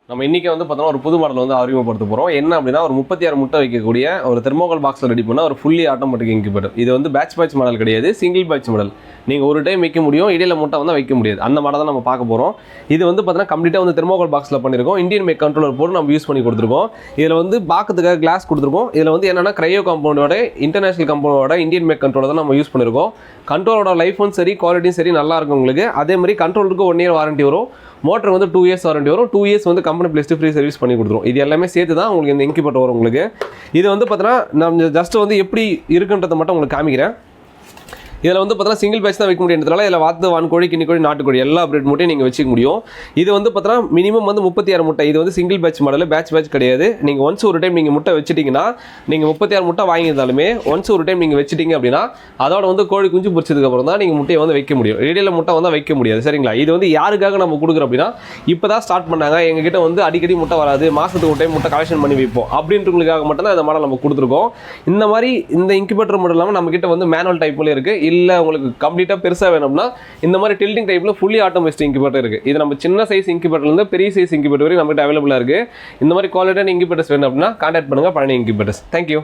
நம்ம இன்றைக்கி வந்து பார்த்தோம்னா ஒரு புது மாடல் வந்து அறிமுகப்படுத்த போகிறோம். என்ன அப்படின்னா ஒரு 36 முட்டை வைக்கக்கூடிய ஒரு தெர்மோகோல் பாக்ஸில் ரெடி பண்ண ஒரு ஃபுல்லி ஆட்டோமேட்டிக் இன்குபேட்டர். இது வந்து பேட்ச் மாடல் கிடையாது, சிங்கிள் பேட்ச் மாடல். நீங்கள் ஒரு டைம் வைக்க முடியும், இடையில முட்டை வந்து வைக்க முடியாது. அந்த மாடல் தான் நம்ம பார்க்க போகிறோம். இது வந்து பார்த்தீங்கன்னா கம்ப்ளீட்டாக வந்து தெர்மோகோல் பாக்ஸில் பண்ணியிருக்கோம். இந்தியன் மேக் கண்ட்ரோலர் போட்டு நம்ம யூஸ் பண்ணி கொடுத்துருக்கோம். இதில் வந்து பார்க்கறதுக்காக கிளாஸ் கொடுத்துருக்கோம். இதில் வந்து என்னென்னா கிரையோ காம்பவுண்டோட இன்டர்நேஷனல் காம்பவுண்டோட இந்தியன் மேக் கண்ட்ரோலர் தான் நம்ம யூஸ் பண்ணியிருக்கோம். கண்ட்ரோலோட லைஃபும் சரி, குவாலிட்டியும் சரி நல்லா இருக்கும் உங்களுக்கு. அதே மாதிரி கண்ட்ரோலுக்கு 1 இயர் வாரண்டி வரும். மோட்டர் வந்து 2 இயர்ஸ் வாரண்டி வரும். 2 இயர்ஸ் வந்து கம்பெனி பிளேஸ்ட் ஃப்ரீ சர்வீஸ் பண்ணி கொடுத்துரும். இது எல்லாமே சேர்த்து தான் உங்களுக்கு இந்த இன்குபேட்டர் வரும் உங்களுக்கு. இது வந்து பார்த்தீங்கன்னா நம்ம ஜஸ்ட் வந்து எப்படி இருக்குன்றதை மட்டும் உங்களுக்கு காமிக்கிறேன். இதில் வந்து பார்த்தீங்கன்னா சிங்கிள் பேட்ச் தான் வைக்க முடியுன்றதுனால இதில் வாத்து, வான்கோழி, கிண்ணிக்கோழி, நாட்டுக்கோழி எல்லா பிரீட் முட்டையும் நீங்கள் வச்சுக்க முடியும். இது வந்து பார்த்தீங்கன்னா மினிமம் வந்து 36 முட்டை. இது வந்து சிங்கிள் பேட்ச் மாடல், பேட்ச் கிடையாது. நீங்கள் ஒன்ஸ் ஒரு டைம் நீங்கள் முட்டை வச்சுட்டிங்கன்னா, நீங்கள் 36 முட்டை வாங்கியிருந்தாலுமே ஒன்ஸ் ஒரு டைம் நீங்கள் வச்சுட்டிங்க அப்படின்னா அதோட வந்து கோழி குஞ்சு பிடிச்சதுக்கப்புறம் தான் நீங்கள் முட்டையை வந்து வைக்க முடியும். இடையில முட்டை வந்து வைக்க முடியாது. சரிங்களா? இது வந்து யாருக்காக நம்ம கொடுக்குறோம் அப்படின்னா, இப்போ தான் ஸ்டார்ட் பண்ணாங்க, எங்ககிட்ட வந்து அடிக்கடி முட்டை வராது, மாதத்துக்கு ஒரு டைம் முட்டை கலெக்ஷன் பண்ணி வைப்போம் அப்படின்றவங்களுக்காக மட்டும் தான் இந்த மாடல் நம்ம கொடுத்துருக்கோம். இந்த மாதிரி இந்த இன்குபேட்டர் மாடல் இல்லாமல் நம்மகிட்ட வந்து மேனுவல் டைப்ல இருக்குது. இல்லை உங்களுக்கு கம்ப்ளீட்டாக பெருசாக வேணும்னா இந்த மாதிரி டில்டிங் டைப்பில் ஃபுல்லி ஆட்டோமேட்டிக் இன்குபேட்டர் இருக்குது. இது நம்ம சின்ன சைஸ் இன்குபேட்டர்லேருந்து பெரிய சைஸ் இன்குபேட்டர் வரைக்கும் நம்மகிட்ட அவைலபிளாக இருக்குது. இந்த மாதிரி குவாலிட்டியான இன்குபேட்டர்ஸ் வேணும் அப்படின்னா கான்டாக்ட் பண்ணுங்கள் பழனி இன்குபேட்டர்ஸ். தேங்க்யூ.